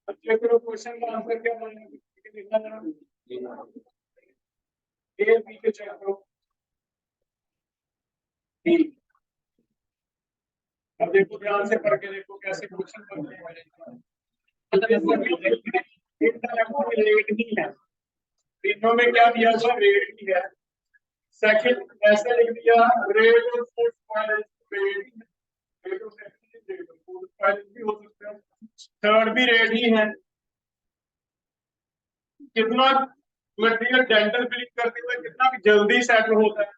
अच्छा करो, क्वेश्चन का आंसर क्या बनेगा? ए बी के चेक करो। अब देखो ध्यान से पढ़ के देखो कैसे क्वेश्चन बनने वाले हैं। रेट ही है, तीनों में क्या दिया हुआ? रेट ही है। सेकंड ऐसा लिख दिया rate of food spoilage, rate of food spoilage भी हो सकता है। थर्ड भी रेट ही है। कितना मटेरियल डेंटल फिलिंग करते हुए कितना जल्दी सेटल होता है,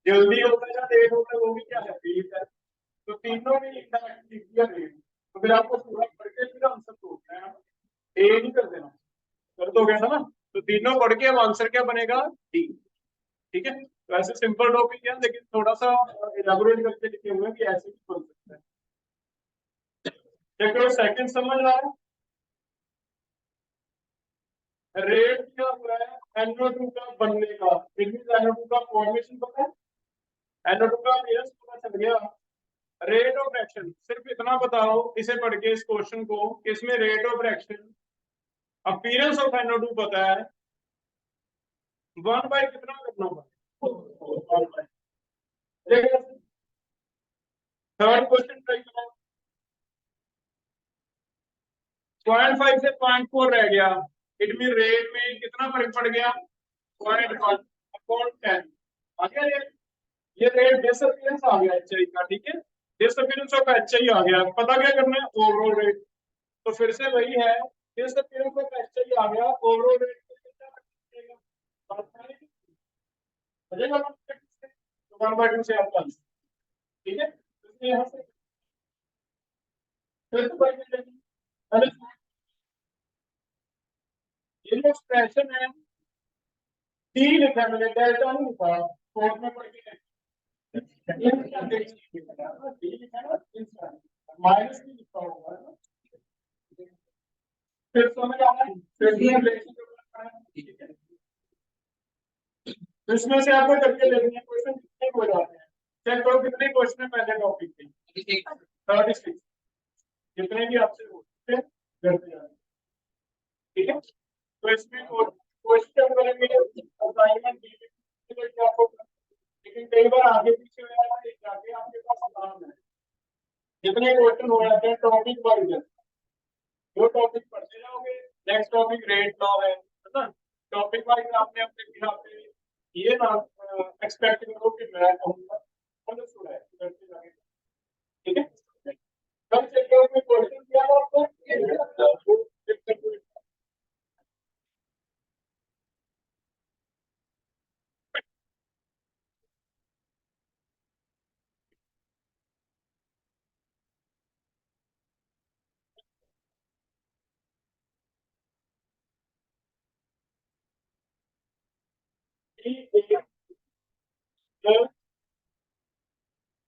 जल्दी होता है या लेट होता है, वो भी क्या है? रेट है। तो तीनों में इंटरैक्ट लिख दिया रेट। तो फिर आपको पूरा पढ़ के फिर आंसर सोचना है, ए नहीं कर देना, कर दोगे ना। तो तीनों पढ़ के अब आंसर क्या बनेगा? डी। ठीक है, तो ऐसे सिंपल टॉपिक है, लेकिन थोड़ा सा इलैबोरेट करके लिखे हुए हैं कि ऐसे भी बन सकता है। देखो सेकंड समझ आ रहा है। रेट क्या हुआ है NO2 का बनने का, NO2 का फॉर्मेशन पता है, NO2 का अपीयरेंस पता चल गया। रेट ऑफ रिएक्शन सिर्फ इतना बताओ इसे पढ़ के इस क्वेश्चन को, इसमें rate of reaction appearance of NO2 पता है, 1 बाय कितना करना होगा? थर्ड क्वेश्चन ट्राई करो। 0.5 से 0.4 रह गया, इट मीन रेट में कितना फर्क पड़ गया? 0.1 अपॉन 10 आ गया ये रेट डिसअपीयरेंस आ गया HI का। ठीक है, डिसअपीयरेंस ऑफ HI आ गया। पता क्या करना है? Overall rate. तो फिर से वही है, डिसअपीयरेंस ऑफ HI आ गया, ओवरऑल रेट बचेगा 1/2 से आपका। ठीक है, तो यहाँ से फिर तो ये जो एक्सप्रेशन है टी लिखा है, मैंने डेल्टा नहीं लिखा, कोर्ट में पढ़ के माइनस भी लिखा होगा ना, फिर समझ आ रहा है। इसमें से आपको करके लेने हैं क्वेश्चन, कितने हो जाते हैं? चेक करो कितने क्वेश्चन है पहले टॉपिक के। 36 जितने भी आपसे हो सकते हैं करते जाए। ठीक है, तो इसमें क्वेश्चन करेंगे असाइनमेंट आपको, लेकिन कई बार आगे पीछे हो जाता है, जाके आपके पास काम है। जितने क्वेश्चन हो जाते हैं टॉपिक वाइज, जो टॉपिक पढ़ते जाओगे, नेक्स्ट टॉपिक रेट लॉ है ना, टॉपिक वाइज आपने अपने हिसाब से ये ना एक्सपेक्ट करो कि मैं कहूंगा अंडरस्टूड है करते जाएंगे। ठीक है, कम से कम क्वेश्चन किया आपको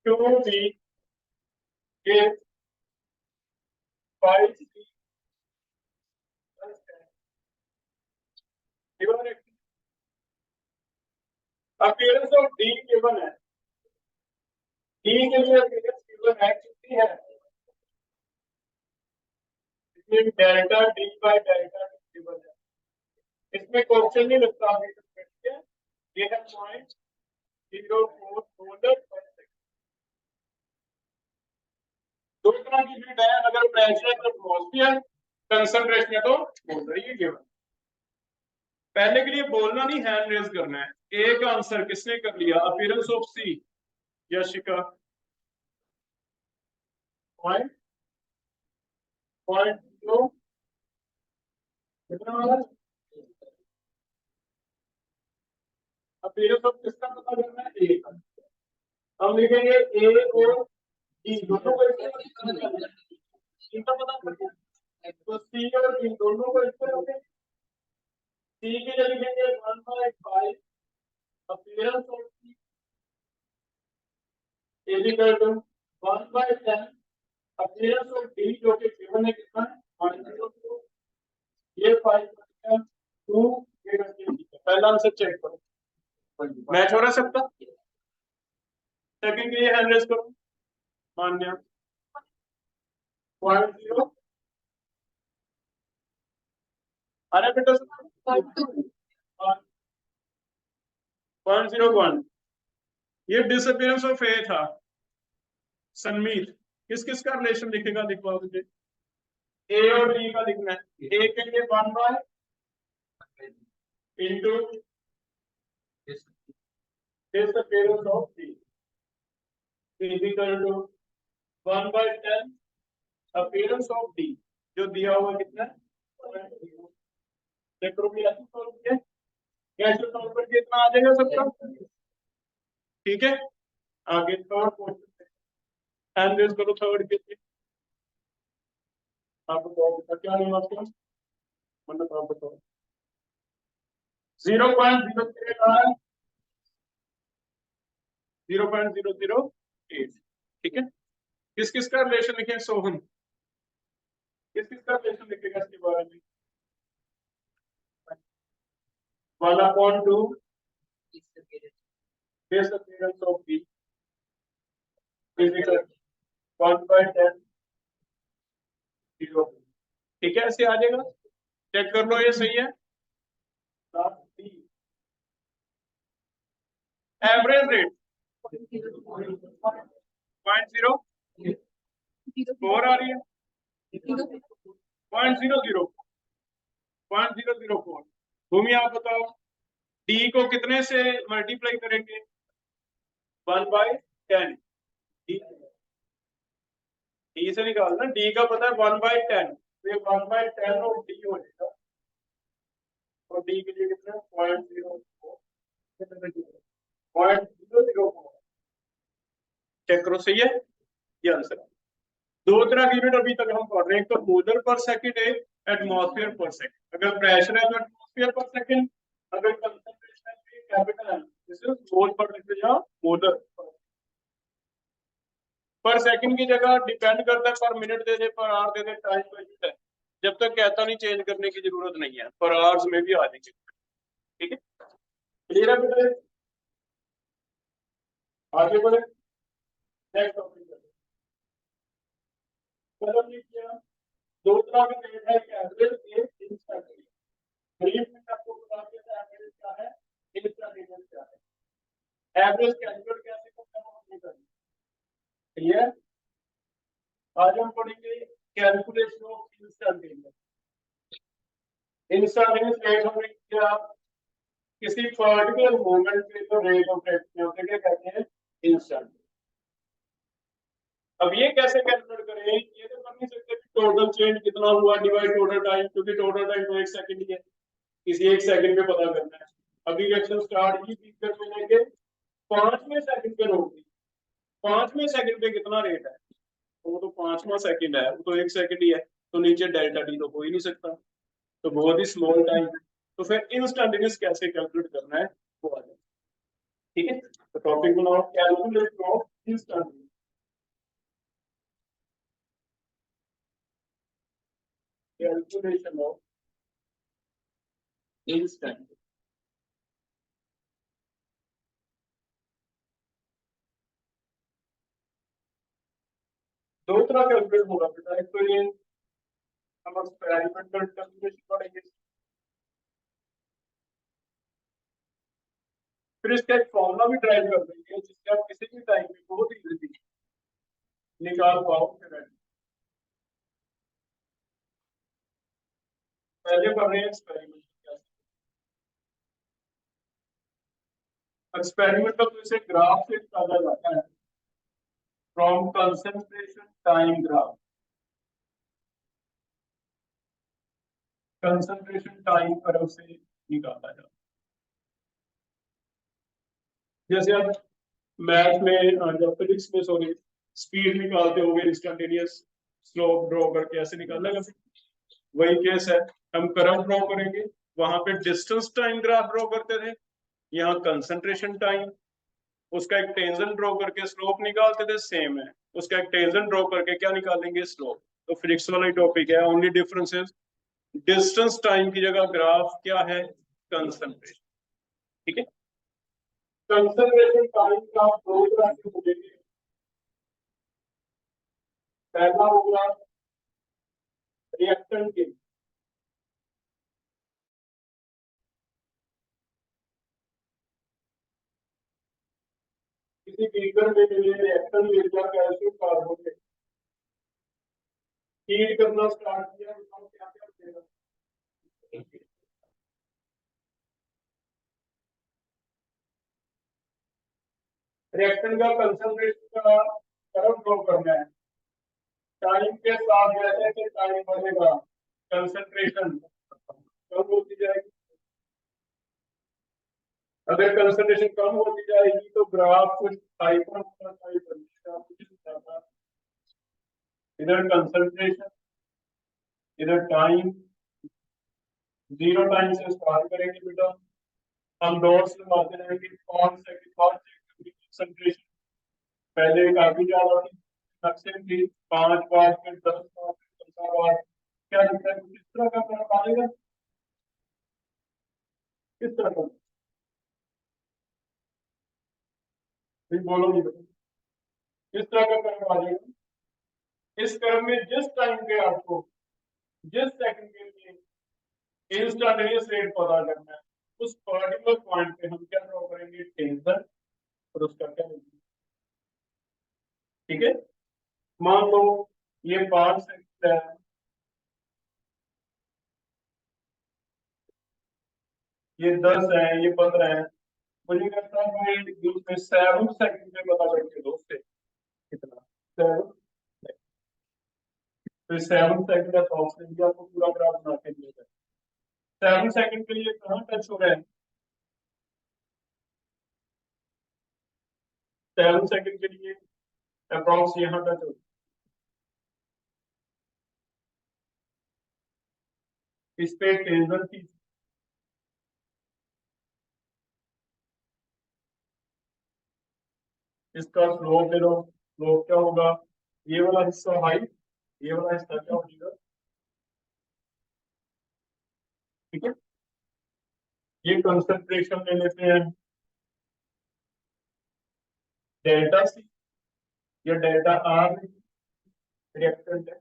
two B is 5C plus 10 given है। appearance of D given है, D के लिए appearance given है कितनी है? इसमें delta D by delta D given है, इसमें क्वेश्चन नहीं लगता आगे तक। ये है 0.04 मोलर पर सेकंड। दो तरह की हीट है, अगर प्रेशर है तो एटमॉस्फेयर, कंसंट्रेशन है तो मोलर। ये गिवन। पहले के लिए बोलना नहीं, हैंड रेज करना है। ए का आंसर किसने कर लिया? Appearance of C, Yashika. Point zero कितना वाला? अपीयरेंस ऑफ किसका पता करना है? ए का। हम लिखेंगे ए और डी दोनों को इसका पता करना है, तो सी और डी दोनों को इसको रखें। सी के लिए लिखेंगे 1/5 appearance of C is equal to 1/10 appearance of D, जो कि गिवन है कितना है? -0.2। ये 5/2 ये करके पहला आंसर चेक करो, मैच हो रहा है सबका। सेकंड के लिए हैंड रेज करो। मान्या 0 अरे बेटा 101 ये डिसअपियरेंस ऑफ ए था। सनमीत किस किस का रिलेशन लिखेगा, लिखवा मुझे। ए और बी का लिखना है। ए के लिए 1 by into disappearance of B is equal to 1 by 10 appearance of D जो दिया हुआ कितना है। देखो भी ऐसे सॉल्व किया, कैसे सॉल्व करके इतना आ जाएगा सबका। ठीक है, आगे थर्ड क्वेश्चन एंड दिस करो थर्ड के लिए। आप बताओ क्या नहीं आपका, मतलब आप बताओ। 0.008 0.008 ठीक है। किस किस का रिलेशन लिखे सोहन, किस किस का रिलेशन लिखेगा इसके बारे में। 1/2 disappearance of B physical 1/10 0 ठीक है, ऐसे आ जाएगा। चेक कर लो ये सही है। एवरेज रेट 0.04 आ रही है, 0.004। भूमि आप बताओ डी को कितने से मल्टीप्लाई करेंगे। 1/10 डी से निकालना, डी का पता है 1/10, तो ये 1/10 और डी हो जाएगा। और डी के लिए कितना 0.004 चेक करो सही है ये आंसर। दो तरह की यूनिट अभी तक हम पढ़ रहे हैं, एक तो मोलर पर सेकंड, एक एटमॉस्फेयर पर सेकंड। अगर प्रेशर है तो एटमॉस्फेयर पर सेकंड, अगर कंसंट्रेशन है कैपिटल है जैसे मोल पर लिख जाओ मोलर पर सेकंड की जगह डिपेंड करता है पर मिनट दे दे, पर आवर दे दे, टाइम पर है। जब तक कहता नहीं चेंज करने की जरूरत नहीं है, पर आवर्स में भी आ जाएंगे। ठीक है, क्लियर है बेटा। आगे बढ़े नेक्स्ट टॉपिक कलम लिखिए। दो तरह के रेट है, एक एवरेज एक इंस्टेंट। ब्रीफ में आपको बता दिया एवरेज क्या है, इंस्टेंट क्या है। एवरेज कैलकुलेट कैसे करना है वो करना। क्लियर, आज हम पढ़ेंगे calculation of instantaneous. Instantaneous rate हमने क्या, किसी पर्टिकुलर मोमेंट पे जो रेट ऑफ एक्शन होते क्या कहते हैं, इंस्टेंट। अब ये कैसे कैलकुलेट करें, ये तो कर नहीं सकते कि टोटल चेंज कितना हुआ डिवाइड टोटल टाइम, क्योंकि टोटल टाइम तो 1 सेकंड ही है, किसी 1 सेकंड में पता करना है। अभी रिएक्शन स्टार्ट की पिक्चर में लेके 5वें सेकंड पे रोक दी, 5वें सेकंड पे कितना रेट है, तो वो तो 5वां सेकंड है, वो तो 1 सेकंड ही है, तो नीचे डेल्टा टी तो हो ही नहीं सकता, तो बहुत ही स्मॉल टाइम है। तो फिर इंस्टेंटेनियस कैसे कैलकुलेट करना है वो आ जाए। ठीक है, तो टॉपिक बनाओ calculation of instantaneous. Calculation of instant. दो तरह कैलकुलेट होगा बेटा, एक तो ये हम एक्सपेरिमेंटल कैलकुलेशन पढ़ेंगे, फिर इसका एक फॉर्मूला भी ड्राइव कर देंगे जिससे आप किसी भी टाइम पे बहुत इजीली निकाल पाओ। पहले पढ़ रहे हैं एक्सपेरिमेंट। एक्सपेरिमेंटल तो इसे ग्राफ से निकाला जाता है, from concentration time graph. Concentration time curve से निकाला जाता है। जैसे आप मैथ में जब फिजिक्स में सॉरी स्पीड निकालते हो इंस्टेंटेनियस स्लोप ड्रॉ करके ऐसे निकालना है, वही केस है। हम कर्व ड्रॉ करेंगे, वहां पे डिस्टेंस टाइम ग्राफ ड्रॉ करते थे, यहाँ कंसंट्रेशन टाइम, उसका एक टेंजेंट ड्रॉ करके स्लोप निकालते थे, सेम है। उसका एक टेंजेंट ड्रॉ करके क्या निकालेंगे, स्लोप। तो फिजिक्स वाला ही टॉपिक है, ओनली डिफरेंस है डिस्टेंस टाइम की जगह ग्राफ क्या है, कंसंट्रेशन। ठीक है, कंसंट्रेशन टाइम ग्राफ दो तरह के मिलेंगे। पहला होगा रिएक्टेंट के किसी बीकर में मिले रिएक्टेंट ले लिया कैल्शियम कार्बोनेट हीट करना स्टार्ट किया तो क्या क्या बनेगा? रिएक्टेंट का कंसंट्रेशन का कर्व ड्रॉ करना है। टाइम के साथ जैसे जैसे टाइम बढ़ेगा कंसंट्रेशन कम होती जाएगी। अगर कंसंट्रेशन कम होती जाएगी तो ग्राफ कुछ हाइपर बनेगा, कुछ ज्यादा। इधर कंसंट्रेशन, इधर टाइम, 0 टाइम से स्टार्ट करेंगे बेटा, हम डॉट्स लगाते रहेंगे 5 सेकंड बाद कंसंट्रेशन पहले काफी ज्यादा थी, नक्शे थी 5 बार, फिर 10 बार, फिर 15 बार। क्या लगता है किस तरह का फर्क आएगा? किस तरह का? फिर बोलो नहीं बेटा, किस तरह का फर्क आ जाएगा? इस क्रम में जिस टाइम पे आपको जिस सेकंड के लिए इंस्टेंटेनियस रेट पता करना है उस पर्टिकुलर पॉइंट पे हम क्या ड्रॉ करेंगे? टेंसर और उसका क्या लिखेंगे? ठीक है, मान लो ये 5 सेकंड है, ये 10 है, ये 15 है। मुझे कहता है बीच में 7 सेकंड पे पता करके दो उससे कितना 7। तो 7 सेकंड अप्रोक्सीमेटली आपको पूरा ग्राफ बना के दिया जाए। 7 सेकंड के लिए कहाँ टच हो रहा है? 7 सेकंड के लिए अप्रोक्स यहाँ टच हो, इस पे टेंसर की इसका स्लोप ले लो। स्लोप क्या होगा? ये वाला हिस्सा हाइट, ये वाला हिस्सा क्या होगा? ठीक है, ये कंसंट्रेशन ले लेते हैं डेल्टा सी या डेल्टा आर, रिएक्टेंट है।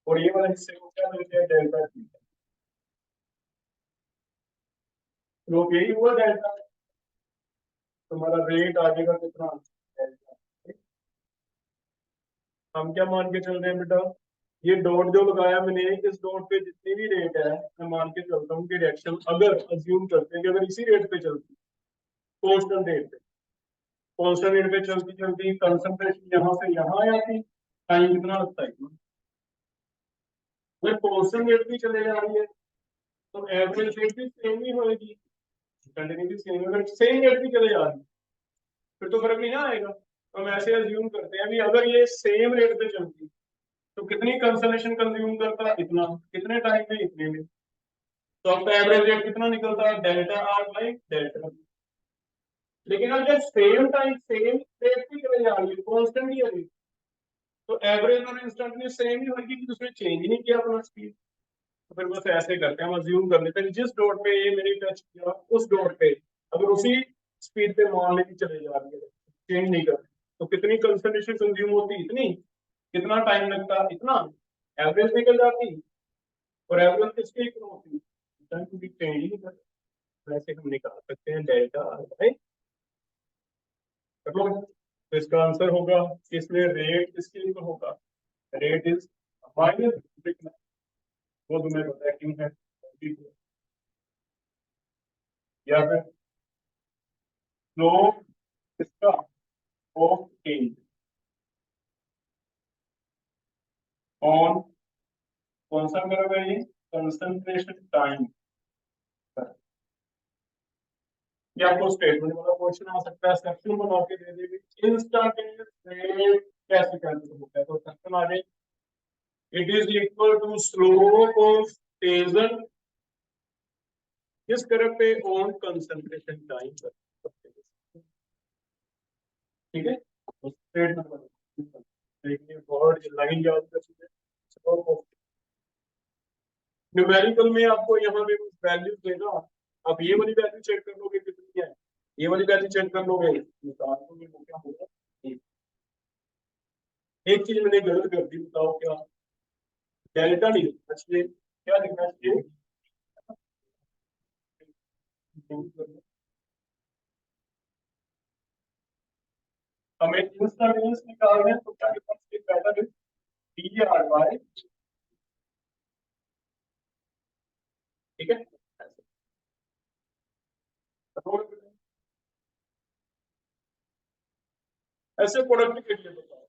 और ये वाला हिस्से को क्या लेते हैं? Delta T. स्लोप यही हुआ डेल्टा, तुम्हारा रेट आ जाएगा कितना? डेल्टा। हम क्या मान के चल रहे हैं बेटा? ये डॉट जो लगाया मैंने, इस डॉट पे जितनी भी रेट है मैं मान के चलता हूँ कि रिएक्शन अगर अज्यूम करते हैं कि अगर इसी रेट पे चलती, कांस्टेंट रेट पे, कांस्टेंट रेट पे चलती चलती कंसंट्रेशन यहाँ से यहाँ आ जाती, टाइम कितना लगता है इतना। अगर कांस्टेंट रेट भी चले जा रही है तो एवरेज रेट भी सेम ही होगी, कंटिन्यूटी सेम। अगर सेम रेट भी चले जा रही है फिर तो फर्क नहीं आएगा। तो हम ऐसे अज्यूम करते हैं अभी अगर ये सेम रेट पे चलती तो कितनी कंसंट्रेशन कंज्यूम करता? इतना। कितने टाइम में? इतने में। तो आपका एवरेज रेट कितना निकलता है? Delta R by delta. लेकिन अब जब सेम टाइम सेम रेट पे चले जा रही है, कांस्टेंट ही है रेट, तो एवरेज और इंस्टेंट में सेम ही होगी कि उसने चेंज ही नहीं किया अपना स्पीड। तो फिर बस ऐसे करते हैं, हम अज्यूम कर लेते हैं जिस डॉट पे ये मेरी टच किया उस डॉट पे अगर उसी स्पीड पे मान लेके चले जा रही है, चेंज नहीं कर रही, तो कितनी कंसंट्रेशन कंज्यूम होती? इतनी। कितना टाइम लगता? इतना। एवरेज निकल जाती। और एवरेज किसके इक्वल होती? टाइम भी चेंज ही नहीं कर। वैसे हम निकाल सकते हैं डेल्टा आर बाई। तो इसका आंसर होगा इसमें रेट किसके इक्वल होगा? रेट इज माइनस, वो तुम्हें पता है क्यों है, या फिर स्लोप इसका ऑफ चेंज ऑन कौन सा कर्व है? ये कंसंट्रेशन टाइम। ये आपको स्टेटमेंट वाला क्वेश्चन आ सकता है, सेक्शन बना के दे देगी इंस्टेंटेनियस रेट कैसे कैलकुलेट होता है। तो सेक्शन आ जाए, it is equal to slope of tangent किस कर्व पे? ऑन कंसंट्रेशन टाइम पर। ठीक है, तो स्टेटमेंट बना देखिए, वर्ड लाइन याद कर सकते हैं। न्यूमेरिकल में आपको यहाँ पे कुछ वैल्यूज देगा, आप ये वाली वैल्यू चेक कर लोगे कितनी है, ये वाली वैल्यू चेक कर लोगे, निकाल लोगे तो क्या होगा? एक चीज मैंने गलत कर दी, बताओ क्या? डेल्टा नहीं, चाहिए, क्या लिखना चाहिए? हमें इंस्टेंटेनियस निकालना है, तो क्या लिखना चाहिए? पहला डी आर वाई, ठीक है। ऐसे प्रोडक्ट के लिए बताओ,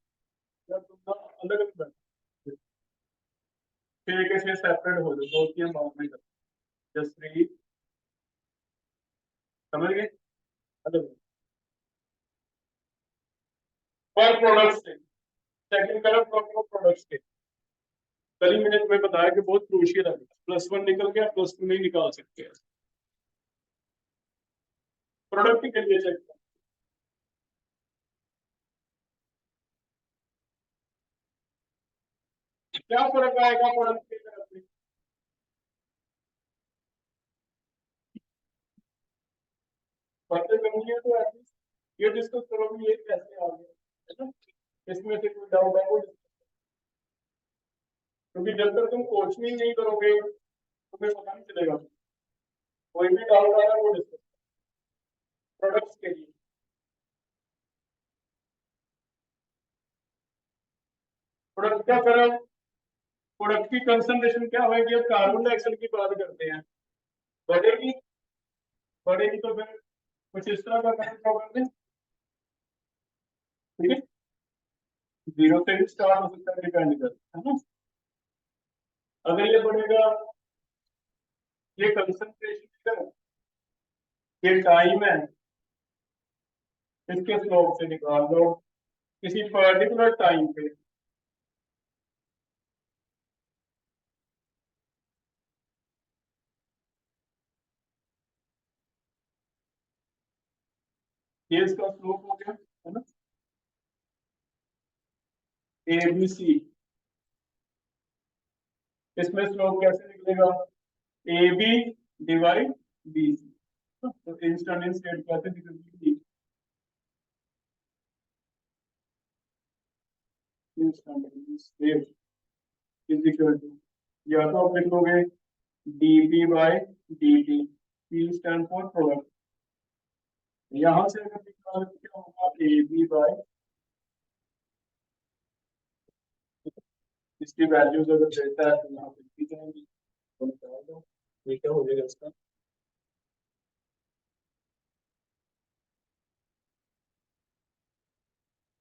या तुम ना अलग अलग बैठो, फिर एक ऐसे सेपरेट हो जाए, दो तीन बार में जस्ट समझ गए? अलग पर प्रोडक्ट्स के सेकंड कलर प्रोडक्ट्स के, कल ही मैंने तुम्हें बताया कि बहुत क्रूशियल है, +1 निकल गया, +2 नहीं निकाल सकते। प्रोडक्ट के लिए चेक, क्या फर्क आएगा प्रोडक्ट की तरफ से? बातें करनी है तो एटलीस्ट ये डिस्कस करो कि ये कैसे आ गया, है ना? इसमें से कोई डाउट है वो क्योंकि जब तक तुम कोचिंग नहीं करोगे तुम्हें पता नहीं चलेगा। कोई भी डाउट आ रहा है वो डिस्कस प्रोडक्ट्स के लिए। प्रोडक्ट क्या करें, प्रोडक्ट की कंसंट्रेशन क्या होगी? अब कार्बन डाइऑक्साइड की बात करते हैं, बढ़ेगी, बढ़ेगी तो फिर कुछ इस तरह का कर दें, ठीक है। जीरो से भी स्टार्ट हो सकता है, डिपेंड करता है ना। अगर ये बढ़ेगा, ये कंसंट्रेशन, ये टाइम है, इसके स्लोप से निकाल दो किसी पर्टिकुलर टाइम पे। ये इसका स्लोप हो गया, है ना, ए बी सी। इसमें स्लोप कैसे निकलेगा? A B divide B C. तो इंस्टेंट स्टेट कैसे निकलेगी? Instant state is equal to, या तो आप लिख लोगे D P by D T, P stand for product. यहां से अगर निकाल तो क्या होगा? ए बी बाई, इसकी वैल्यूज अगर देता है तो यहाँ पे लिखी जाएंगी, तो निकाल दो, ये क्या हो जाएगा इसका?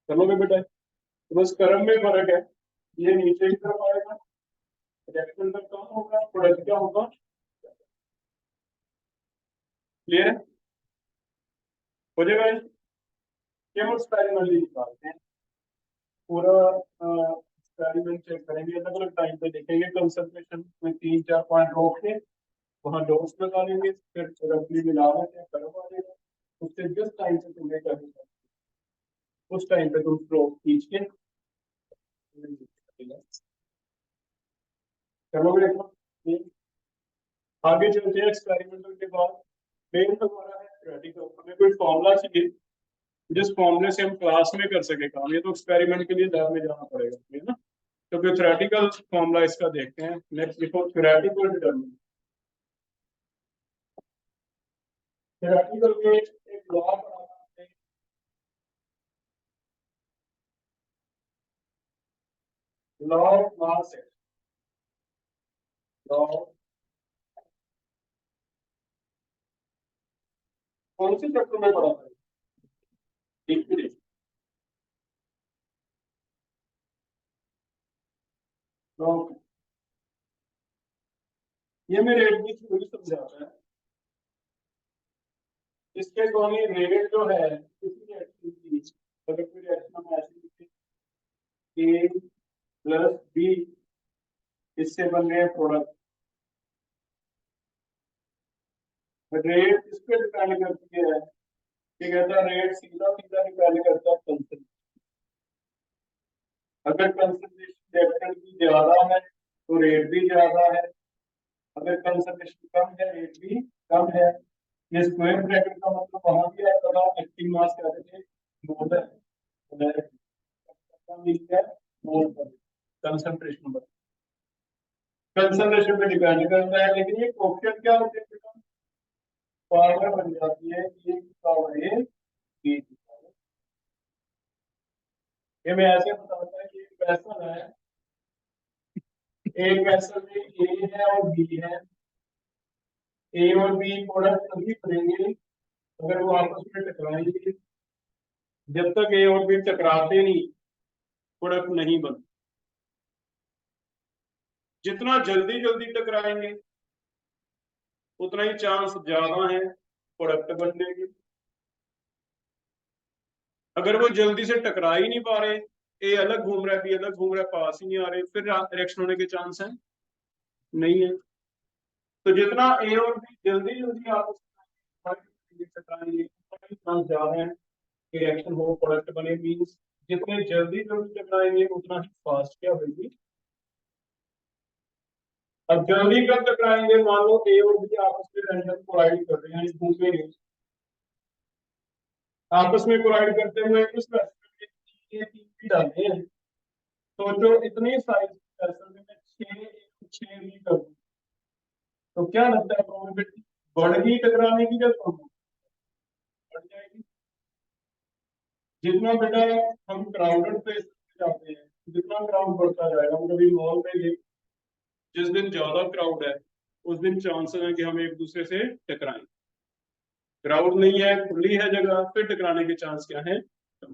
चलोगे बेटा, तो बस क्रम में फर्क है, ये नीचे की तरफ आएगा, रिएक्शन तक कम होगा, प्रोडक्ट क्या होगा? क्लियर है? हो जाएगा ये, हम एक्सपेरिमेंटली निकालते हैं पूरा एक्सपेरिमेंट चेक करेंगे, अलग अलग टाइम पे देखेंगे कंसंट्रेशन में 3-4 पॉइंट रोक के वहां डोज लगा लेंगे, फिर रफली मिला लेते हैं, कर्व आ जाएगा, उससे जिस टाइम पे तुम्हें करना उस टाइम पे तुम स्ट्रोक खींच के करोगे। आगे चलते हैं एक्सपेरिमेंटल के बाद। मेन तो हमारा है थ्योरेटिकल, हमें कोई फॉर्मूला चाहिए जिस फॉर्मूले से हम क्लास में कर सके काम, ये तो एक्सपेरिमेंट के लिए लैब में जाना पड़ेगा, है ना। तो फिर थ्योरेटिकल फॉर्मूला इसका देखते हैं। नेक्स्ट लिखो थ्योरेटिकल डिटरमिनेंट। थ्योरेटिकल में एक लॉ पढ़ा है, लॉ ऑफ मास है, लॉ कौन से चैप्टर में पढ़ा था? इक्विटी। ये मेरे एक भी थ्योरी समझाता है, इसके अकॉर्डिंग रेट जो है किसी रिएक्शन की, अगर कोई रिएक्शन हम ऐसे लिखें ए प्लस बी, इससे बन रहे हैं प्रोडक्ट, रेट इस पे डिपेंड करती है कि कहता है रेट सीधा सीधा डिपेंड करता है कंसंट्रेशन। अगर कंसंट्रेशन रिएक्टेंट की ज्यादा है तो रेट भी ज्यादा है, अगर कंसंट्रेशन कम है रेट भी कम है। ये स्क्वायर ब्रैकेट का मतलब वहां भी आता था, एक्टिव मास कहते थे मोल है, कम लिखा है मोल पर कंसंट्रेशन पर। कंसंट्रेशन पे डिपेंड करता है, लेकिन ये कोएफिशिएंट क्या होते हैं बेटा, पावर बन जाती है ए की पावर ए बी की पावर। ये मैं ऐसे बताता है कि एक वेसल है, एक वेसल में ए है और बी है, ए और बी प्रोडक्ट तभी बनेंगे अगर वो आपस में टकराएंगे। जब तक ए और बी टकराते नहीं प्रोडक्ट नहीं बनता। जितना जल्दी जल्दी टकराएंगे उतना ही चांस ज्यादा है प्रोडक्ट बनने के। अगर वो जल्दी से टकरा ही नहीं पा रहे, ए अलग घूम रहा है बी अलग घूम रहा है, पास ही नहीं आ रहे, फिर रिएक्शन होने के चांस है नहीं है। तो जितना ए और बी जल्दी जल्दी आपस में टकराएंगे उतना ही चांस ज्यादा है कि रिएक्शन हो प्रोडक्ट बने। मींस जितने जल्दी जल्दी टकराएंगे उतना ही फास्ट क्या होगी। अब जल्दी कब टकराएंगे, मान लो ए और बी आपस में रैंडम कोलाइड कर रहे हैं, घूमे नहीं, आपस में कोलाइड करते हुए उस ये तीन भी डालते हैं। सोचो इतनी साइज में 6 भी कर दूं तो क्या लगता है प्रोबेबिलिटी बढ़ेगी टकराने की या कम होगी? बढ़ जाएगी। जितना बेटा हम क्राउडेड प्लेस पे जाते हैं, जितना क्राउड बढ़ता जाएगा, हम कभी मॉल में गए, जिस दिन ज्यादा क्राउड है उस दिन चांसेस है कि हम एक दूसरे से टकराएं। क्राउड नहीं है, खुली है जगह, फिर टकराने के चांस क्या है, कम।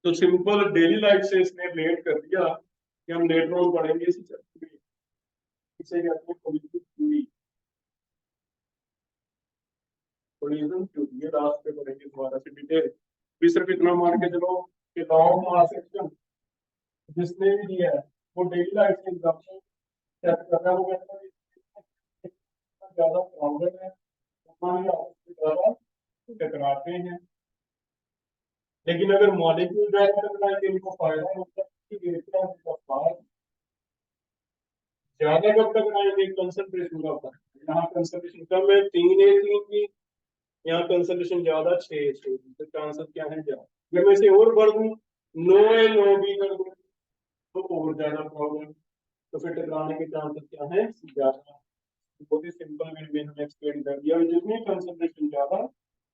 तो सिंपल डेली लाइफ से इसने रिलेट कर दिया कि हम लेटर ऑन पढ़ेंगे इसी चैप्टर में। इसे कहते हैं कोलिजन थ्योरी। कोलिजन थ्योरी ये लास्ट पे पढ़ेंगे दोबारा से डिटेल। भी सिर्फ इतना मान के चलो कि लॉ ऑफ मास एक्शन जिसने भी दिया है वो डेली लाइफ के एग्जांपल सेट कर रहा है। वो कहता है जितना ज्यादा क्राउडेड है उतना ही आपस में ज्यादा टकराते हैं। लेकिन अगर मॉलिक्यूल ज्यादा टकराएंगे इनको फायदा होता है कि इलेक्ट्रॉन का पास ज्यादा कब टकराएंगे, कंसंट्रेशन का फर्क। यहाँ कंसंट्रेशन कम है 3A3 की, यहाँ कंसंट्रेशन ज्यादा 6A6 की, तो चांसेस क्या है ज्यादा। अगर मैं इसे और बढ़ दूं 9A9B कर दूं तो और ज्यादा प्रॉब्लम, तो फिर टकराने के चांसेस क्या है ज्यादा। बहुत ही सिंपल वे में हमने एक्सप्लेन कर दिया, जितनी कंसंट्रेशन ज्यादा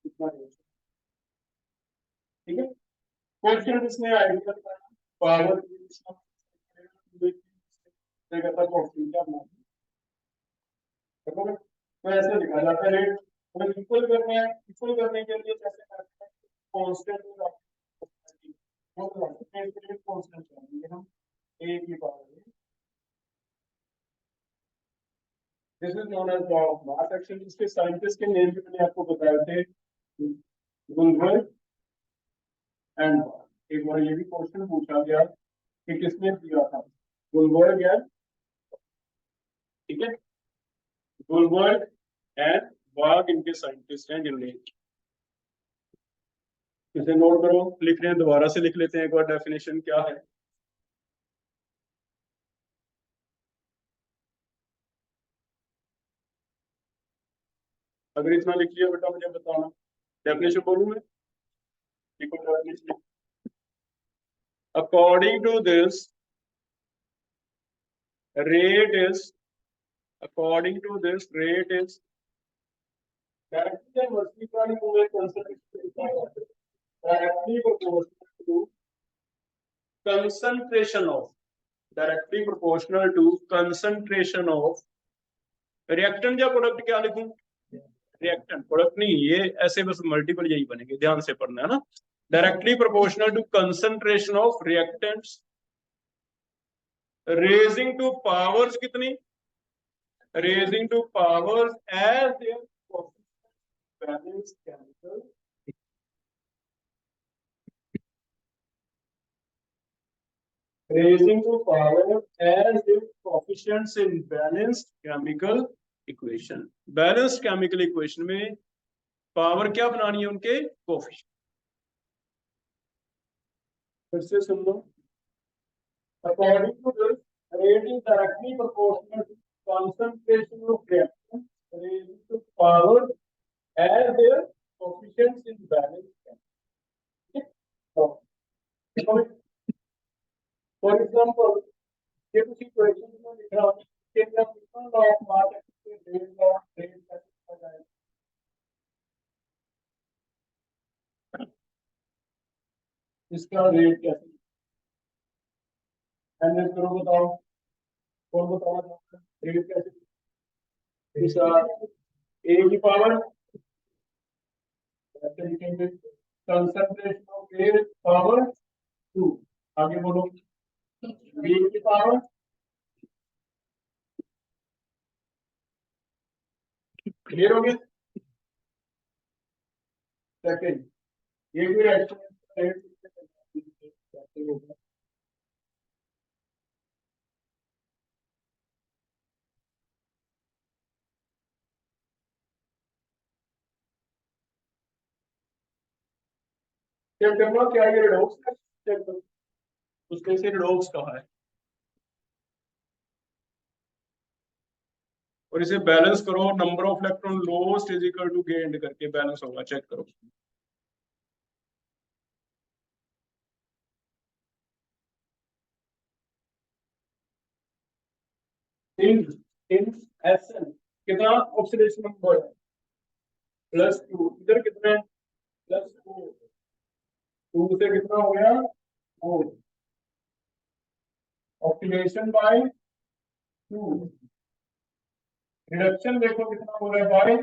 उतना ही। ठीक है, क्वेश्चन इसमें आइडिया पावर तो ऐसे लिखा जाता है रेट। हमें इक्वल करना है, इक्वल करने के लिए कैसे करते हैं, कांस्टेंट कांस्टेंट करेंगे हम ए की power. This is known as law of mass action. इसके साइंटिस्ट के नेम भी मैंने आपको बताए थे, गुलबर्ग एंड बार्ग। एक बार ये भी क्वेश्चन पूछा गया कि किसने दिया था, गुलबर्ग एंड, ठीक है, गुलबर्ग एंड बार्ग इनके साइंटिस्ट हैं जिनने। इसे नोट करो, लिख रहे हैं दोबारा से लिख लेते हैं एक बार डेफिनेशन क्या है। अगर इतना लिख लिया बेटा मुझे बताना, डेफिनेशन बोलूं मैं, लिखो definition. According to this rate is according to this rate is directly multiplied with directly concentration of directly proportional to concentration of reactant या प्रोडक्ट क्या लिखूं, रिएक्टेंट प्रोडक्ट नहीं, ये ऐसे बस मल्टीपल यही बनेंगे, ध्यान से पढ़ना है ना। Directly proportional to concentration of reactants raising to powers कितनी, raising to powers as their balance chemical, raising to power as their coefficients in balanced chemical equation। balanced chemical equation में पावर क्या बनानी है, उनके कोएफिशिएंट। फिर से सुन लो, according to this rate is directly proportional to concentration of reactant raising to power as their coefficients in balanced chemical। For example, ये कुछ equation में लिख रहा हूं इसके अंदर कितना लॉ ऑफ मास है, रेट लॉ रेट कैसे लिखा जाएगा? इसका रेट कैसे मैनेज करो, बताओ कौन बताओ रेट कैसे? इसका ए की पावर ऐसे लिखेंगे, कंसंट्रेशन ऑफ एयर पावर 2। आगे बोलो, बी की पावर क्लियर हो गया? सेकंड, ये भी रेट कैसे होगा? चेक करना क्या ये रेडॉक्स है, चेक करो उसमें से रेडॉक्स कहाँ है, और इसे बैलेंस करो, number of electron lost is equal to gained करके बैलेंस होगा, चेक करो। इन इन एसएन कितना ऑक्सीडेशन नंबर है, +2, इधर कितना है, +4, 2 से कितना हो गया 4, ऑक्सीडेशन बाय 2, रिडक्शन देखो कितना हो रहा है बाय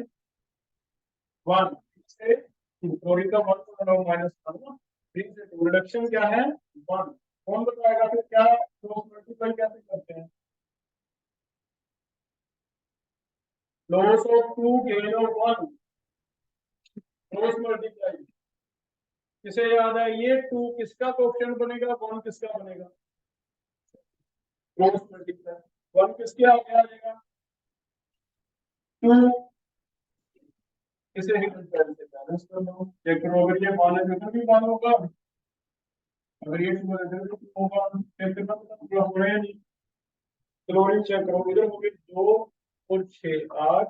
1 से, सॉरी का 1 तो माइनस करना, 3 से 2, रिडक्शन क्या है 1। कौन बताएगा फिर क्या क्रॉस मल्टीप्लाई कैसे करते हैं? Loss of 2 gain of 1 cross multiply, किसे याद है ये 2 किसका कोएफिशिएंट बनेगा, 1 किसका बनेगा, क्रॉस मल्टीप्लाई 1 किसके आगे आ जाएगा 2, इसे ही कंपेयर से बैलेंस कर लो, चेक करो अगर ये 1 है तो भी 1 होगा, अगर ये 2 है तो 2 होगा, चेक करना पूरा हो रहा है नहीं। क्लोरीन चेक करो, इधर हो गए 2 और 6 8,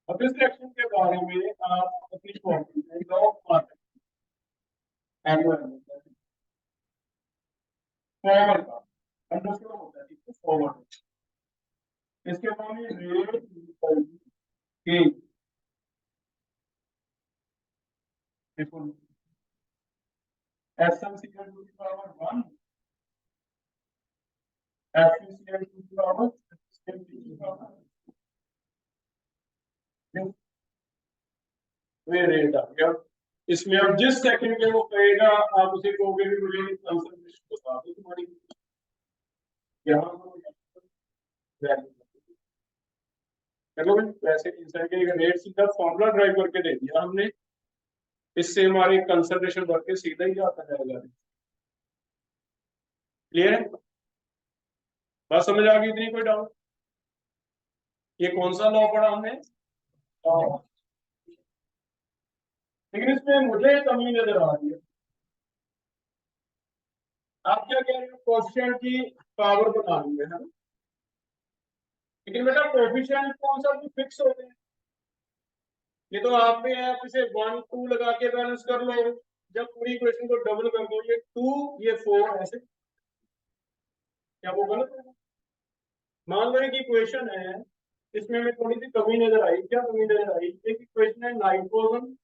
अब इस रिएक्शन के बारे में आप अपनी copy law of mass formal का अंडरस्टूड होता है, ठीक है फॉर्मल, इसके बारे में रेट के देखो SmCl2 की पावर 1 FeCl2 की पावर वे रेट आ गया। इसमें अब जिस सेकंड में वो कहेगा आप उसे कहोगे भी मुझे कंसंट्रेशन बता दो तुम्हारी, यहाँ चलो वैसे इंसर्ट रेट सीधा फॉर्मूला ड्राइव करके दे दिया हमने, इससे हमारी कंसंट्रेशन बढ़ के सीधा ही आता जाएगा। क्लियर है, बात समझ आ गई, इतनी कोई डाउट? ये कौन सा लॉ पढ़ा हमने, लेकिन इसमें मुझे कमी नजर आ रही है। आप क्या कह रहे हो, कोएफिशिएंट की पावर बना रही है ना, लेकिन बेटा कोएफिशिएंट कौन सा भी फिक्स होते हैं, ये तो आप में है, आप इसे 1 2 लगा के बैलेंस कर लो, जब पूरी इक्वेशन को डबल कर दो, ये 2 ये 4 ऐसे, क्या वो गलत है? मान लो एक इक्वेशन है, इसमें हमें थोड़ी सी कमी नजर आई, क्या कमी नजर आई, एक इक्वेशन है नाइट्रोजन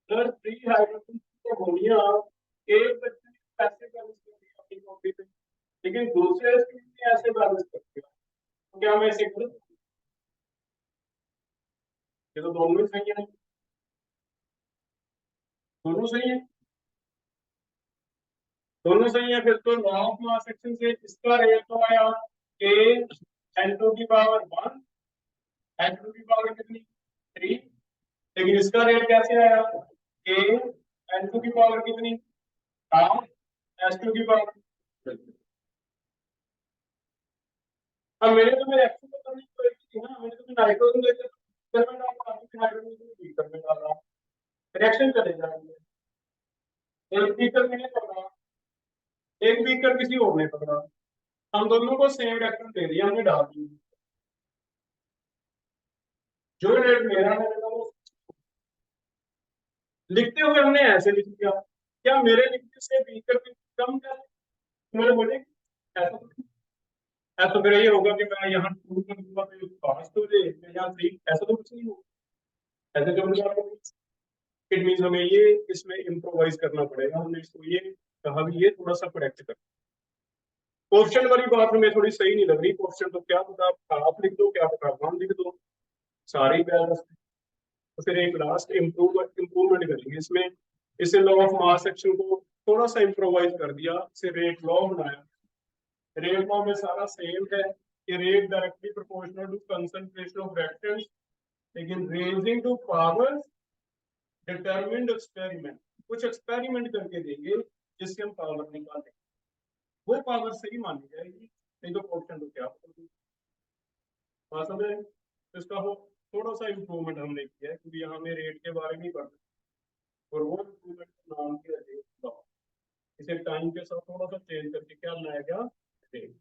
प्लस 3 हाइड्रोजन की अमोनिया, एक बच्चे ने ऐसे बैलेंस कर दिया अपनी कॉपी पे, लेकिन दूसरे स्टूडेंट ने ऐसे बैलेंस कर दिया, तो क्या मैं ऐसे कर, ये तो दोनों ही सही है, दोनों सही है, दोनों सही है, फिर तो लॉ ऑफ मास एक्शन से इसका रेट तो आया के N2 की पावर 1, N2 की पावर कितनी 3, लेकिन इसका रेट कैसे आया के N2 की पावर कितनी हाफ S2 की पावर। अब मेरे तो मेरे एक्शन को करनी पड़ेगी ना, मैंने तो नाइट्रोजन लेकर कर में डाला, हाइड्रोजन को बीकर में डाला, रिएक्शन चले जाएंगे, एक बीकर मैंने पकड़ा, एक बीकर किसी और ने पकड़ा, हम दोनों को सेम रिएक्शन दे दिया, हमने डाल दी, जो रेट मेरा है वो लिखते हुए हमने ऐसे लिख दिया, क्या मेरे लिखने से बीकर की कम कर मतलब मुझे ऐसा तो फिर ये होगा कि मैं यहाँ 2 कर दूंगा तो 5 तो दे, मैं यहाँ 3, ऐसा तो कुछ नहीं होगा। ऐसे जो मुझे आपको इट मीन हमें ये इसमें इम्प्रोवाइज करना पड़ेगा, हमने इसको ये कहा भी ये थोड़ा सा करेक्ट कर। क्वेश्चन वाली बात हमें थोड़ी सही नहीं लग रही, क्वेश्चन तो क्या पता आप लिख दो, क्या पता हम लिख दो, सारे ही बैलेंस। तो फिर एक लास्ट इम्प्रूवमेंट करेंगे इसमें। इसे लॉ ऑफ मास एक्शन को थोड़ा सा इम्प्रोवाइज कर दिया, इसे रेट लॉ बनाया। रेट लॉ में सारा सेम है कि rate directly proportional to concentration of reactants, लेकिन raising to power determined experiment, कुछ एक्सपेरिमेंट करके देंगे जिससे हम पावर निकालें, वो पावर सही मानी जाएगी, नहीं तो क्वेश्चन तो क्या होगा। बात समझ रहे हैं? तो इसका हो थोड़ा सा इम्प्रूवमेंट हमने किया है, क्योंकि यहाँ में रेट के बारे में ही पढ़ना है। और वो इम्प्रूवमेंट का नाम किया रेट लॉ। इसे टाइम के साथ थोड़ा सा चेंज करके क्या बनाया गया, रेट।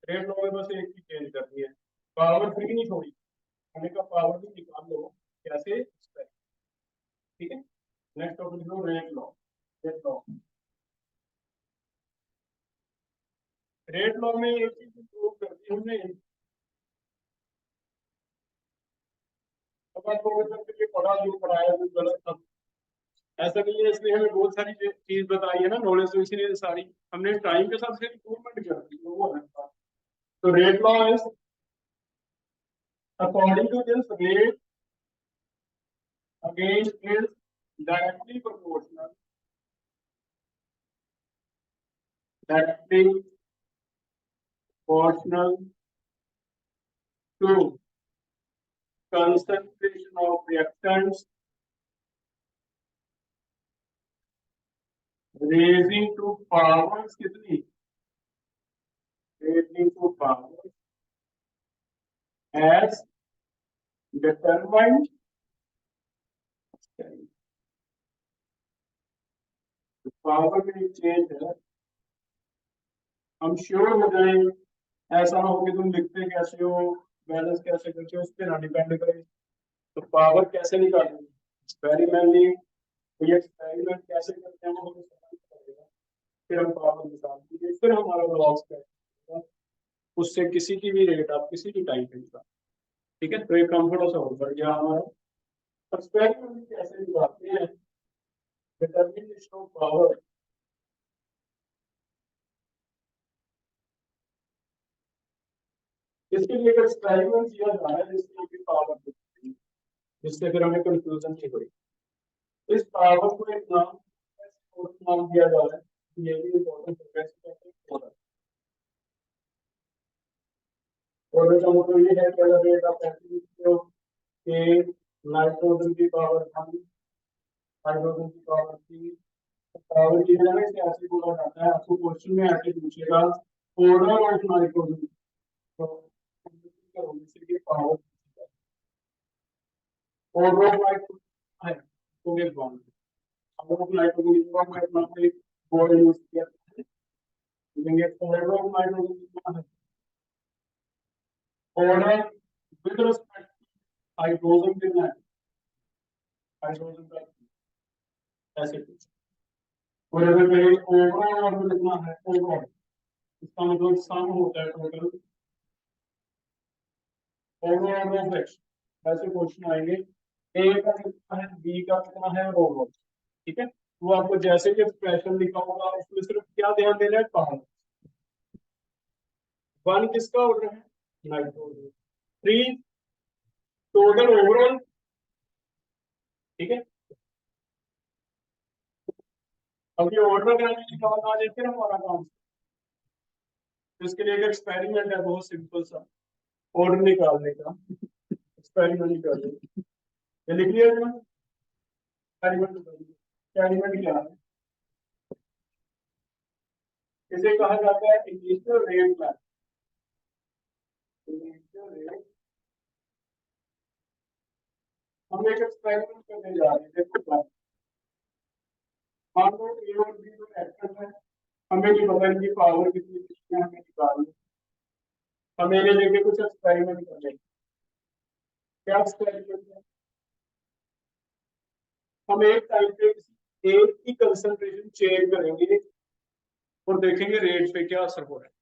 रेट लॉ में बस एक ही चेंज करनी है, पावर फ्री नहीं छोड़ी, हमें का पावर भी निकाल लो कैसे, ठीक है। नेक्स्ट टॉपिक लो rate law. Rate law, rate law में एक चीज प्रूव कर दी हमने। अब आपको ये पढ़ा जो पढ़ाया वो गलत था, ऐसा नहीं है, इसलिए हमें बहुत सारी चीज बताई है ना नॉलेज, तो इसीलिए सारी हमने टाइम के साथ इम्प्रूवमेंट कर दी, तो वो है। तो rate law is according to this rate again is directly proportional to concentration of reactants raising to powers कितनी, raising to powers as determined, power में चेंज है, हम श्योर हो जाए। ऐसा ना हो कि तुम लिखते कैसे हो, बैलेंस कैसे करते हो, उस पर ना डिपेंड करे। तो पावर कैसे निकालेंगे एक्सपेरिमेंटली, तो ये एक्सपेरिमेंट कैसे करते हैं वो हमें समझ पड़ेगा, फिर हम पावर निकाल दीजिए, फिर हमारा लॉस कैसे, उससे किसी की भी रेट आप किसी भी टाइम पे निकाल, ठीक है। तो ये काम थोड़ा सा और बढ़ गया हमारा। एक्सपेरिमेंट कैसे निकालते हैं, डिटरमिनेशन ऑफ पावर, इसके लिए एक्सपेरिमेंट किया जा रहा है जिससे कि पावर, जिससे फिर हमें कंफ्यूजन नहीं हुई। इस पावर को एक नाम दिया जा रहा है, ये भी इम्पोर्टेंट है। और इसका मतलब ये है कि अगर रेट आप ऐसे लिखते हो कि नाइट्रोजन की पावर 1, हाइड्रोजन की पावर 3, पावर की जगह इसे ऐसे बोला जाता है, आपको क्वेश्चन में ऐसे पूछेगा ऑर्डर ऑफ नाइट्रोजन, तो करोगे पावर ऑर्डर ऑफ नाइट्रोजन है, तो ये बॉन्ड ऑर्डर ऑफ नाइट्रोजन को मैं अपना एक वर्ड यूज किया, लेंगे ऑर्डर ऑफ नाइट्रोजन कितना है, ऑर्डर विद रिस्पेक्ट हाइड्रोजन कितना है, हाइड्रोजन का ऐसे कुछ। और अगर कहीं ओवरऑल ऑर्डर लिखना है, ओवरऑल इसका मतलब सम होता है टोटल ओवरऑल ऑफ एक्स, ऐसे क्वेश्चन आएंगे। ए का कितना है, बी का कितना है, और ओवरऑल, ठीक है। वो आपको जैसे कि एक्सप्रेशन लिखा होगा उसमें सिर्फ क्या ध्यान देना है, पावर। 1 किसका ऑर्डर है, नाइट्रोजन। 3 टोटल ओवरऑल, ठीक है। अब ये ऑर्डर करने की बात आ जाती है हमारा काम, तो इसके लिए एक एक्सपेरिमेंट है बहुत सिंपल सा, ऑर्डर निकालने का एक्सपेरिमेंट निकालने, ये लिख लिया ना, एक्सपेरिमेंट। एक्सपेरिमेंट क्या है, इसे कहा जाता है initial rate plan. Initial rate, हम एक एक्सपेरिमेंट करने जा रहे हैं, देखो मान लो ए और बी दो एक्टर है, हमें नहीं पता इनकी पावर कितनी कितनी है, हमें निकालनी, हमें ये लेके कुछ एक्सपेरिमेंट कर लेंगे। क्या एक्सपेरिमेंट है, हम एक टाइम पे एक की कंसंट्रेशन चेंज करेंगे और देखेंगे रेट पे क्या असर हो रहा है,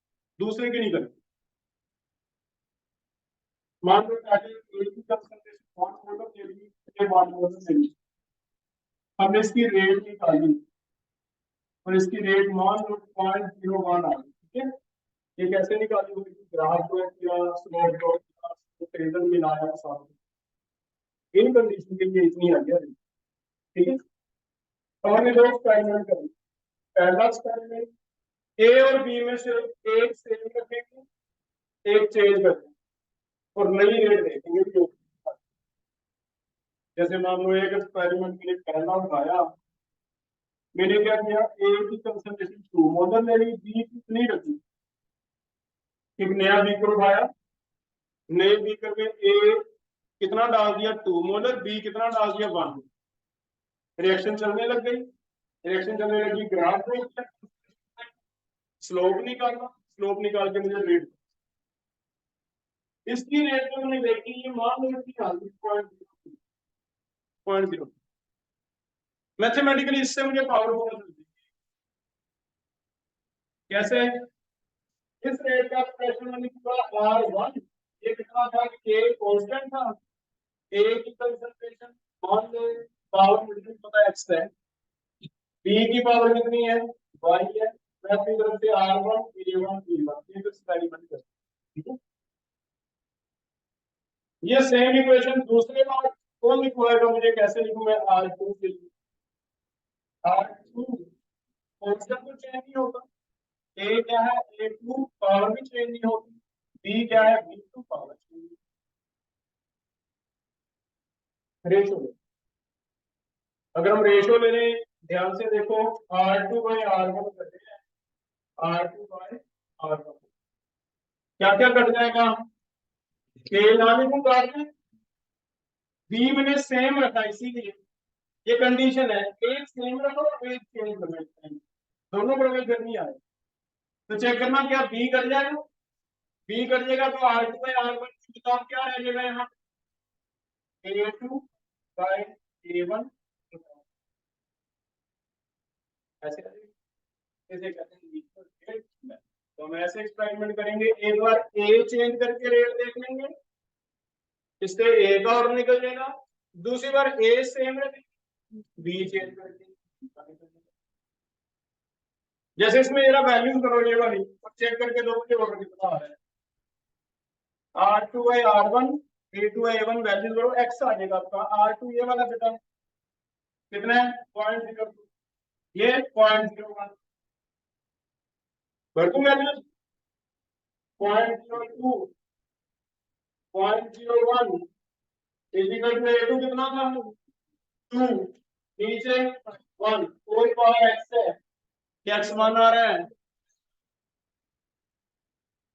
दूसरे की नहीं करेंगे। मान लो एक ही कंसंट्रेशन वन मोलर ले ली, ये वन मोलर ले ली, हमने इसकी रेट निकाली और इसकी रेट मान लो 0.01 आ गई, ठीक है। ये कैसे निकाली होगी, ग्राफ प्लॉट किया, स्लोप प्लॉट किया, टेबल मिलाया साथ, इन कंडीशन के लिए इतनी आ गया, ठीक है। तो हमने दो एक्सपेरिमेंट करें, पहला एक्सपेरिमेंट ए और बी में से एक सेम रखेंगे, एक चेंज करेंगे और नई रेट देखेंगे जो, जैसे मान लो एक एक्सपेरिमेंट मैंने पहला उठाया, मैंने क्या किया, ए की कंसंट्रेशन 2 मोलर ले ली, बी कितनी रखी, एक नया बीकर उठाया, नए बीकर में ए कितना डाल दिया 2 मोलर, बी कितना डाल दिया 1, रिएक्शन चलने लग गई, रिएक्शन चलने लगी, ग्राफ को स्लोप निकालना, स्लोप निकाल के मुझे रेट, इसकी रेट जो मैंने देखी ये मान लो इसकी आ गई 0.0, मैथमेटिकली इससे मुझे पावर पता चलती है कैसे, इस रेट का एक्सप्रेशन मैंने किया R1, ये कितना था, K कांस्टेंट था, A की कंसंट्रेशन मान लो पावर मुझे पता है x है, B की पावर कितनी है, y है, मैं अपनी तरफ से R1 A1 B1 ये एक्सपेरिमेंट करता हूं, ठीक है। ये सेम इक्वेशन दूसरे बार कौन लिखवाएगा मुझे, कैसे लिखूं मैं, R2 के लिए, R2 कांस्टेंट तो चेंज नहीं होता, A क्या है, A2 पावर भी चेंज नहीं होती, B क्या है, B2 पावर चेंज, रेशो, अगर हम रेशो ले रहे हैं ध्यान से देखो, R2 बाई R1 कर रहे हैं, R2 बाई R1 क्या क्या कट जाएगा, K लाने को काट दें, B मैंने सेम रखा इसीलिए, ये कंडीशन है, एक सेम रखो एक चेंज करो, दोनों प्रवेश करनी आए, तो चेक करना क्या B कट जाएगा, B कट जाएगा तो R2 बाई R1 की किताब क्या रह जाएगा, यहाँ A2 बाई A1 ऐसे इसे कहते हैं लीनियर रेट। तो हम ऐसे एक्सपेरिमेंट करेंगे, एक बार ए चेंज करके रेट देख लेंगे, इससे ए का और निकल जाएगा, दूसरी बार ए सेम रखेंगे, बी चेंज करके, जैसे इसमें जरा वैल्यूज करो ये वाली और चेक करके दो मुझे और कितना आ रहा है, R2 by R1 A2 by A1 values करो, x आ जाएगा आपका, R2 ये वाला बेटा कितना है 0.02, ये 0.01 भर दूं वैल्यूज 0.02 0.01 इक्वल टू A2 कितना था 2, नीचे 1, कोई पावर x है, क्या x मान आ रहा है,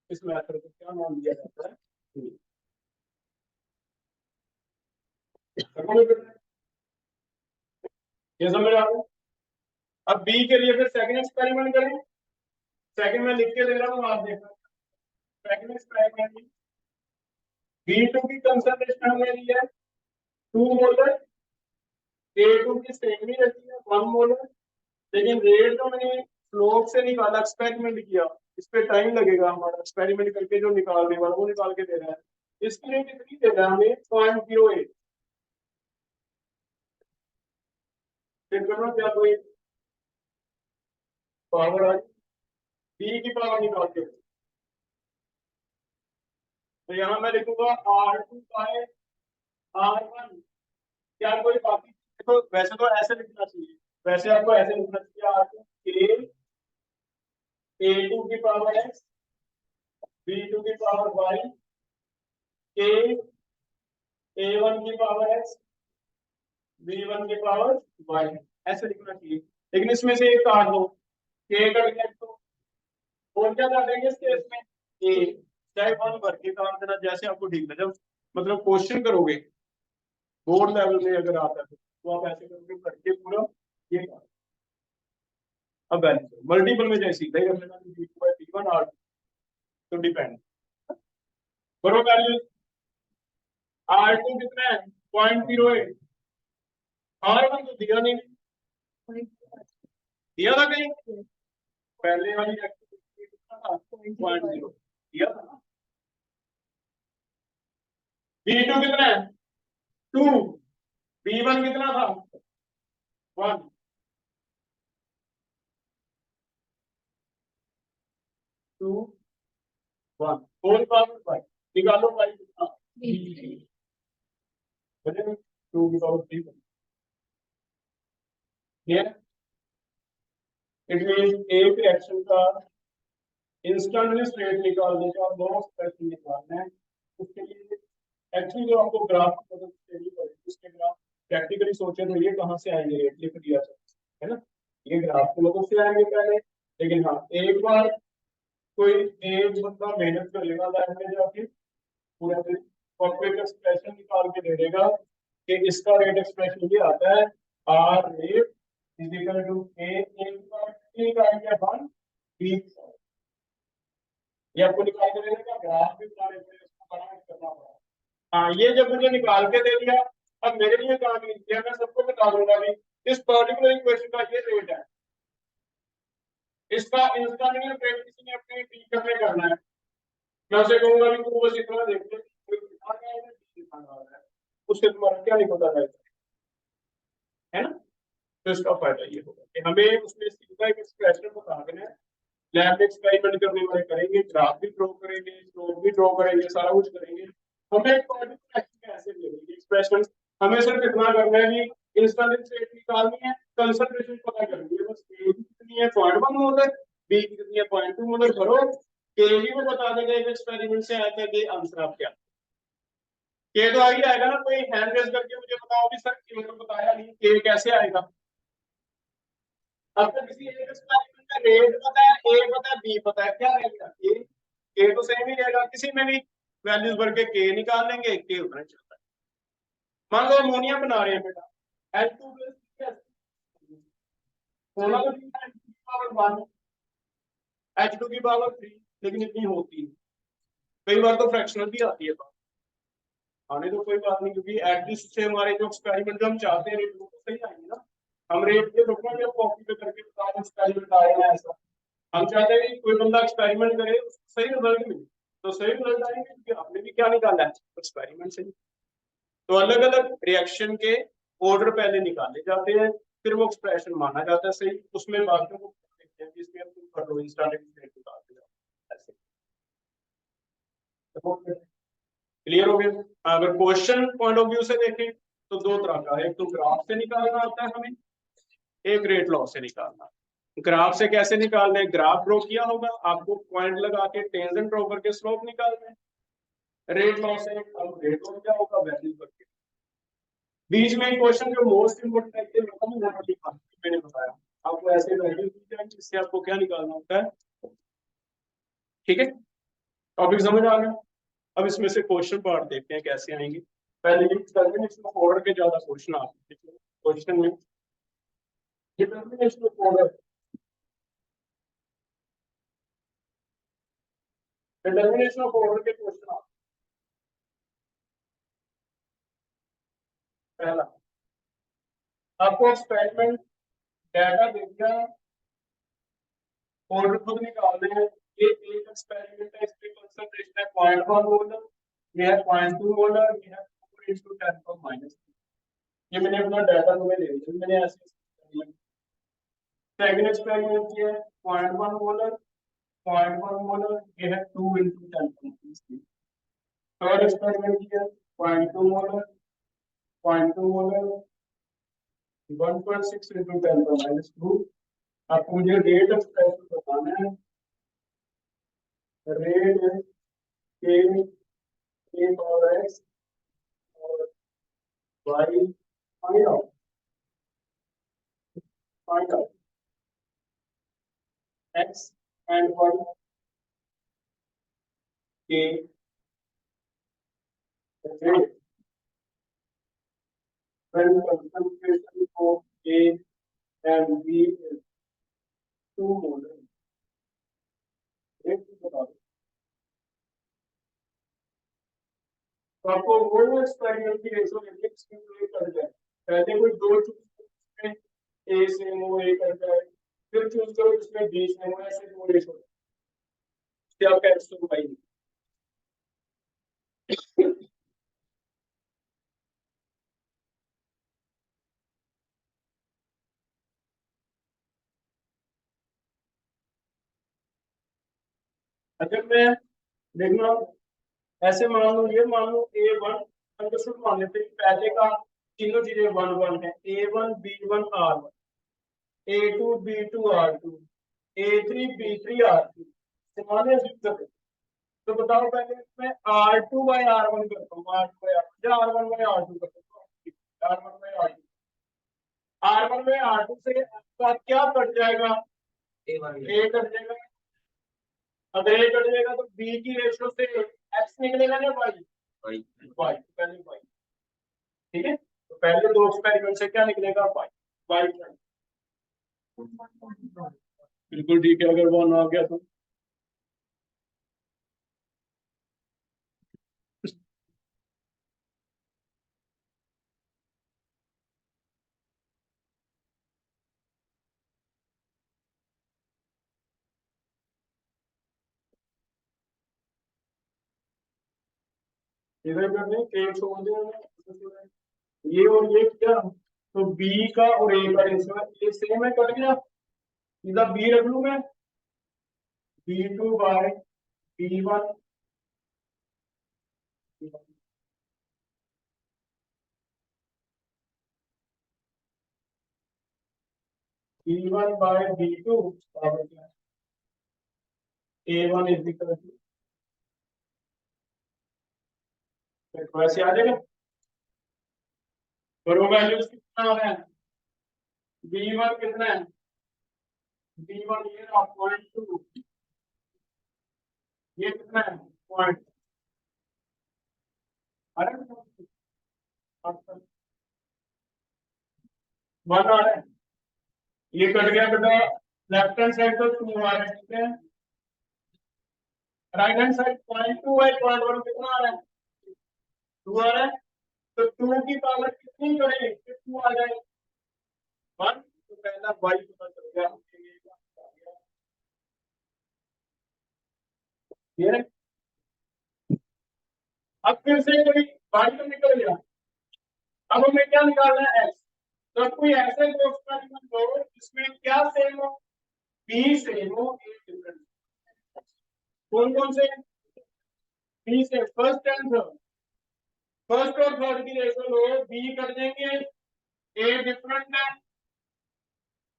इस मेथड को क्या नाम दिया जाता है, ये समझ आ रहा है। अब बी के लिए फिर सेकंड एक्सपेरिमेंट करें, सेकंड में लिख के दे रहा हूँ आप देखो, सेकंड एक्सपेरिमेंट में B2 की कंसंट्रेशन हमने ली है 2 मोलर, A2 की सेम ही रहती है 1 मोलर, लेकिन रेट जो मैंने स्लोप से निकाला एक्सपेरिमेंट किया, इस पे टाइम लगेगा, हमारा एक्सपेरिमेंट करके जो निकालने वाला वो निकाल के दे रहा है, इसकी रेट कितनी दे रहा है हमें 0.08, फिर करना क्या, कोई पावर आ बी की पावर निकालते हैं, तो यहाँ मैं लिखूंगा R2 बाय R1, क्या कोई बाकी, देखो वैसे तो ऐसे लिखना चाहिए, वैसे आपको ऐसे लिखना चाहिए, R2 के A2 की पावर x B2 की पावर y के A1 की पावर x B1 की पावर y, ऐसे लिखना चाहिए, लेकिन इसमें से एक काट दो, k का लिखा तो और क्या कर देंगे इस केस में, a चाहे 1 भर के काम देना जैसे आपको ठीक लगे, जब मतलब क्वेश्चन करोगे बोर्ड लेवल में अगर आता है तो आप ऐसे करोगे करके पूरा ये काम। अब वैल्यू मल्टीपल में जैसे सीधा ही कर लेना B2/B1 R2 तो डिपेंड करो वैल्यू, R2 कितना है 0.08, R1 तो दिया नहीं, दिया था कहीं पहले वाली एक्टिविटी कितना था 0.0 दिया था ना। B2 कितना है 2, B1 कितना था 1, 2 1 होल पावर 5 निकालो भाई कितना 2 की पावर 3 क्लियर। इट मींस एक रिएक्शन का इंस्टेंटली स्टेट निकालने का और 2 एक्सप्रेशन निकालना है। उसके लिए एक्चुअली जो आपको ग्राफ की मदद से चाहिए पड़ेगी, उसके ग्राफ प्रैक्टिकली सोचे तो ये कहाँ से आएंगे रेट लिख दिया है ना, ये ग्राफ की मदद से आएंगे पहले। लेकिन हाँ एक बार कोई एक बंदा मेहनत करेगा लैब में जाके पूरा दिन और फिर एक्सप्रेशन निकाल के दे देगा कि इसका रेट एक्सप्रेशन ये आता है R rate is equal to A निकाल के 1 बी, ये आपको निकाल के दे देगा, ग्राफ भी बना लेते हैं, इसको बना करना पड़ा। हाँ ये जब मुझे निकाल के दे दिया, अब मेरे लिए काम नहीं किया, मैं सबको बता दूंगा भी इस पर्टिकुलर इक्वेशन का ये रेट है, इसका इंस्टेंटेनियस रेट किसी ने अपने टीचर में करना है, मैं उसे कहूंगा कि तू बस इतना देख ले उससे तुम्हारा क्या नहीं पता है ना। तो इसका फायदा ये होगा कि हमें उसमें सीधा एक एक्सप्रेशन बता देना है, लैब में एक्सपेरिमेंट करने वाले करेंगे, ग्राफ भी ड्रॉ करेंगे, स्लोप भी ड्रॉ करेंगे, सारा कुछ करेंगे, हमें एक पर्टिकुलर एक्शन ऐसे मिलेगी एक्सप्रेशन। हमें सिर्फ इतना करना है कि इंस्टेंट रेट निकालनी है, कंसंट्रेशन पता करनी है, बस ए की कितनी है 0.1 मोलर, बी की कितनी है 0.2 मोलर भरो, के भी वो बता देगा एक एक्सपेरिमेंट से आया था कि आंसर आप क्या, के तो आ ही आएगा ना, कोई हैंड रेज करके मुझे बताओ भी सर के तो बताया नहीं, के कैसे आएगा। अब तो किसी एक एक्सपेरिमेंट का रेट पता है, ए पता है, बी पता है, क्या रहेगा के तो सेम ही रहेगा, किसी में भी वैल्यूज भर के के निकाल लेंगे, के उतना चलता है। मान लो अमोनिया बना रहे हैं बेटा, H2 प्लस होना तो पावर 1 H2 की पावर 3, लेकिन इतनी होती है, कई बार तो फ्रैक्शनल भी आती है बात, आने तो कोई बात नहीं, क्योंकि एटलीस्ट से हमारे जो एक्सपेरिमेंट जो हम चाहते हैं रेट वो तो सही आएंगे ना। हम रेट के रुकना जब कॉपी पे करके बता रहे एक्सपेरिमेंट आया है ऐसा, हम चाहते हैं कि कोई बंदा एक्सपेरिमेंट करे उसको सही रिजल्ट मिले, तो सही रिजल्ट आएंगे क्योंकि आपने भी क्या निकाला है एक्सपेरिमेंट से। तो अलग अलग रिएक्शन के ऑर्डर पहले निकाले जाते हैं, फिर वो एक्सप्रेशन माना जाता है सही, उसमें बाकियों को देखते हैं कि इसमें अब तुम कर लो इंस्टेंट रेट निकालते जाओ ऐसे। क्लियर हो गया। अगर क्वेश्चन पॉइंट ऑफ व्यू से देखें तो दो तरह का है, एक तो ग्राफ से निकालना आता है हमें, एक रेट लॉ से निकालना। ग्राफ से कैसे निकालना है, ग्राफ ड्रॉ किया होगा, आपको पॉइंट लगा के टेंजेंट ड्रॉ करके स्लोप निकालना है। रेट लॉ से अब रेट लॉ क्या होगा, वैल्यू करके बीच में क्वेश्चन जो मोस्ट इंपोर्टेंट है मैंने बताया आपको, ऐसे वैल्यू दी जाएगी जिससे आपको क्या निकालना होता है। ठीक है, टॉपिक समझ आ गया। अब इसमें से क्वेश्चन पार्ट देखते हैं कैसे आएंगे। पहले डिटर्मिनेशन ऑफ ऑर्डर के ज्यादा क्वेश्चन आते हैं क्वेश्चन में, determination of order, determination of order के क्वेश्चन आते हैं। पहला आपको एक्सपेरिमेंट डाटा दे दिया, ऑर्डर खुद निकालने हैं। ये एक एक्सपेरिमेंट है, इसकी कंसंट्रेशन है 0.1 मोलर, ये है 0.2 मोलर, ये है 4 into 10 पर माइनस। ये मैंने अपना डाटा तुम्हें दे दिया, मैंने ऐसे एक्सपेरिमेंट, सेकंड एक्सपेरिमेंट किया है 0.1 मोलर, 0.1 मोलर, ये है 2 into 10 पर माइनस। थर्ड एक्सपेरिमेंट किया 0.2 मोलर, 0.2 मोलर, 1.6 into 10 पर माइनस 2। आपको मुझे रेट एक्सप्रेशन बताना है, रेट है के पावर एक्स और y, find out x and y के rate when concentration of A and B is 2 molar, rate बता दो। तो आपको वो एक्सपेरिमेंट की रेशो लेके इसमें कर जाए, पहले कोई दो चीज में ए सेम हो, ए कर जाए, फिर चूज करो इसमें बीच में ऐसे दो रेशो क्या आपका एक्स टू वाई। अगर मैं देखना ऐसे मान लो, ये मान लो A1 अंडरस्टूड मान लेते हैं, पहले का तीनों चीजें 1 1 है, A1 B1 R1, A2 B2 R2, A3 B3 R3, समान है। तो बताओ पहले मैं R2/R1 करता हूँ, R2/R1 या R1/R2 करता हूँ, R1/R2, R1/R2 से आपका क्या कट जाएगा, A कट जाएगा। अगर A कट जाएगा तो B की रेशो से X निकलेगा ना Y, पहले Y, ठीक है। तो पहले दो एक्सपेरिमेंट से क्या निकलेगा, Y। बिल्कुल ठीक है, अगर 1 आ गया तो इधर करने के छोड़ दो, ये और ये क्या, तो बी का और ए का रेशो है, ये सेम है, कट गया, सीधा बी रख लू मैं, B2/B1, B1/B2 A1 is equal to, वैसे आ जाएगा। और वो वैल्यूज कितना आ रहा है, B1 कितना है, B1 ये रहा 0.2, ये कितना है पॉइंट, अरे 1 आ रहा है, ये कट गया बेटा, लेफ्ट हैंड साइड तो 2 आ रहा है, ठीक है, राइट हैंड साइड 0.2 है, 0.1 कितना आ रहा है, 2 आ रहा है। तो 2 की पावर कितनी करेंगे, 2 आ जाए 1, तो पहला y पता चल गया, ये अब फिर से कोई y तो निकल गया, अब हमें क्या निकालना है, x। तो कोई ऐसे दो एक्सपेरिमेंट दो जिसमें क्या सेम हो, b सेम हो, a डिफरेंट, कौन कौन से, b से फर्स्ट एंड थर्ड, फर्स्ट और थर्ड की रेशो लो, b कर देंगे, a डिफरेंट है,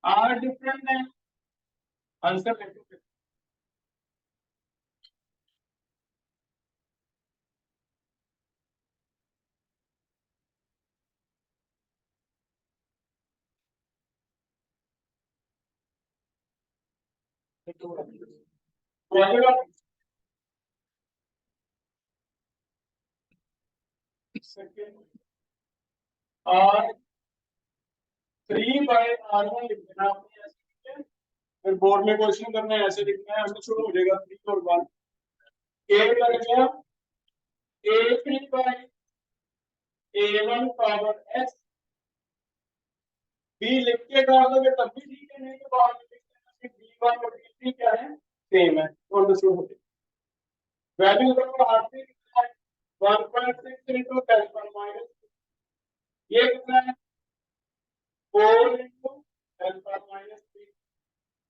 r डिफरेंट है, आंसर लिखो। और 3/R1 लिख देना आपने ऐसे, ठीक है। फिर बोर्ड में क्वेश्चन करना है, ऐसे लिखना है, हमने शुरू हो जाएगा 3 और 1, a कर गया A3/A1 पावर x, b लिख के डाल दोगे तब भी ठीक है, नहीं तो बाद में लिख देना कि B1 और B3 क्या है, सेम है, तो अंडरस्टूड हो गया। वैल्यू देखो R3 कितना है, 1.6 into 10 पर माइनस, ये कितना है 4 into 10 पर minus 3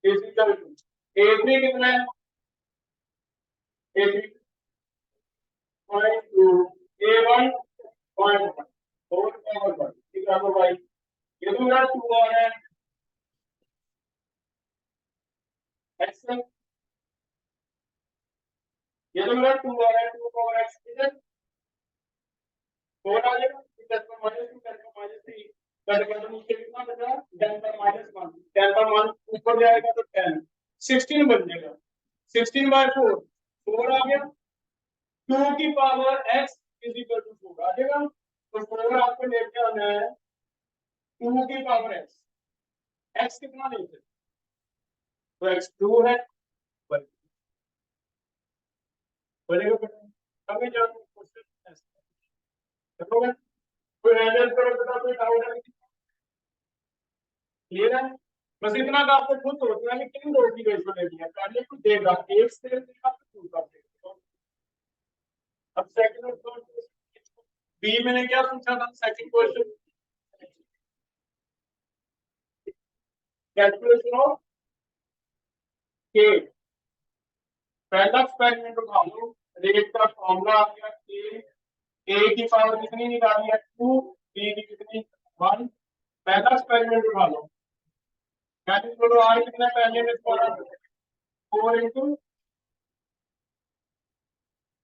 is equal to, A3 कितना है, A3 0.2, A1 0.1, 4 पावर 1, ठीक है, तो भाई ये तो मेरा 2 आ रहा है, x, ये तो मेरा 2 आ रहा है, 2 पावर x, ठीक है, 4 आ जाएगा, 10 पर माइनस 2, 10 पर माइनस 3, कट कर, नीचे कितना बचा, 10 पर -1, 10 पर मान ऊपर जाएगा तो 10, 16 बन जाएगा, 16/4, 4 आ गया, 2 की power x is equal to 4 आ जाएगा, तो 4 आपको लेके आना है 2 की पावर x, x कितना लेते हैं, तो x 2 है, बनेगा बेटा, हमें जो क्वेश्चन करोगे, कोई हैंडल करो बेटा, कोई डाउट है, क्लियर है। बस इतना का आपको खुद सोचना है कि किन दो की रेशो लेनी है, पहले को देगा एक से देगा तो टू का देगा। अब सेकंड और थर्ड बी मैंने क्या पूछा था सेकंड क्वेश्चन, कैलकुलेशन ऑफ के। पहला एक्सपेरिमेंट उठा लो, रेट का फॉर्मूला आ गया ए की पावर कितनी निकाली है 2, बी की कितनी 1। पहला एक्सपेरिमेंट उठा लो, कैलकुलेट आर कितना पहले में 4 इंटू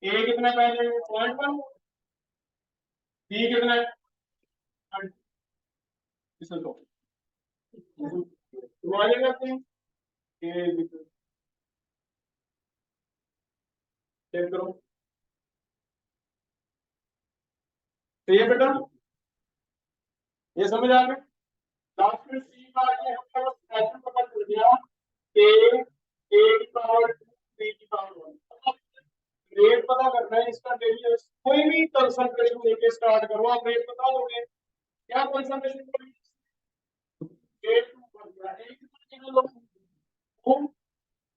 ए कितना पहले में 0.1, बी कितना है इसे दो डिवाइड करते हैं ए चेक करो। तो ये बेटा ये समझ आ गया। लास्ट में सी का ये हमको एक्शन पता चल गया ए की पावर 2 बी की पावर 1। रेट पता करना है इसका डेली, कोई भी कंसंट्रेशन लेके स्टार्ट करो, आप रेट बता दोगे क्या कंसंट्रेशन रेट बन गया ए कितना लो 2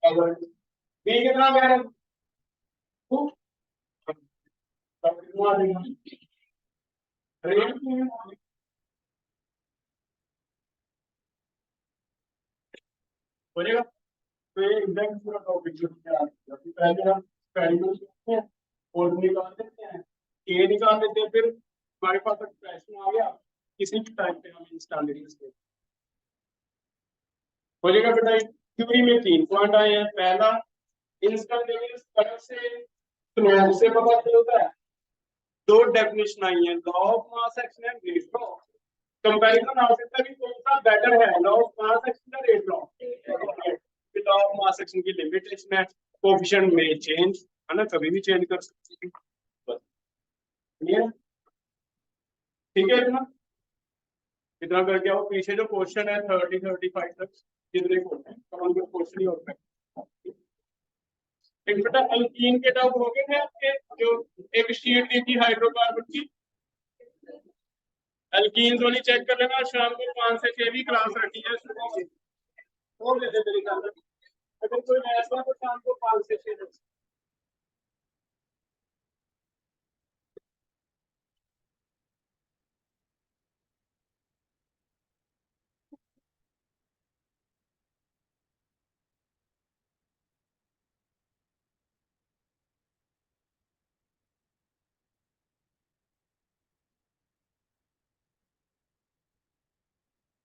और बी कितना कह रहे हैं 2 तब कितना आ जाएगा रेट हो जाएगा। तो ये एग्जैक्ट पूरा टॉपिक जो है पहले हम एक्सपेरिमेंट करते हैं और निकाल देते हैं ए निकाल देते हैं, फिर हमारे पास एक्सप्रेशन आ गया, किसी भी टाइम पे हम इंस्टेंटेनियस हो जाएगा बेटा। थ्योरी में 3 पॉइंट आए हैं। पहला इंस्टेंटेनियस करंट से स्लोप से पता चलता है। दो डेफिनेशन आई है, law of mass action and rate law. Comparison आ सकता है कि कौन सा बेटर है, लॉ ऑफ मास एक्शन या rate law. Law of mass action की लिमिटेशन है, कोएफिशिएंट में चेंज है ना, कभी भी चेंज कर सकते हैं बस ये ठीक है। इतना इतना करके आओ, पीछे जो क्वेश्चन है 30-35 तक जितने क्वेश्चन ही होते हैं। एक बेटा अल्कीन के डाउट हो गए हैं आपके, जो एक शीट दी थी हाइड्रोकार्बन की, अल्कीन्स वाली चेक कर लेना। शाम को 5 से 6 भी क्लास रखी है सुबह से, वो ले मेरे ख्याल में। अगर कोई ऐसा तो शाम को 5 से 6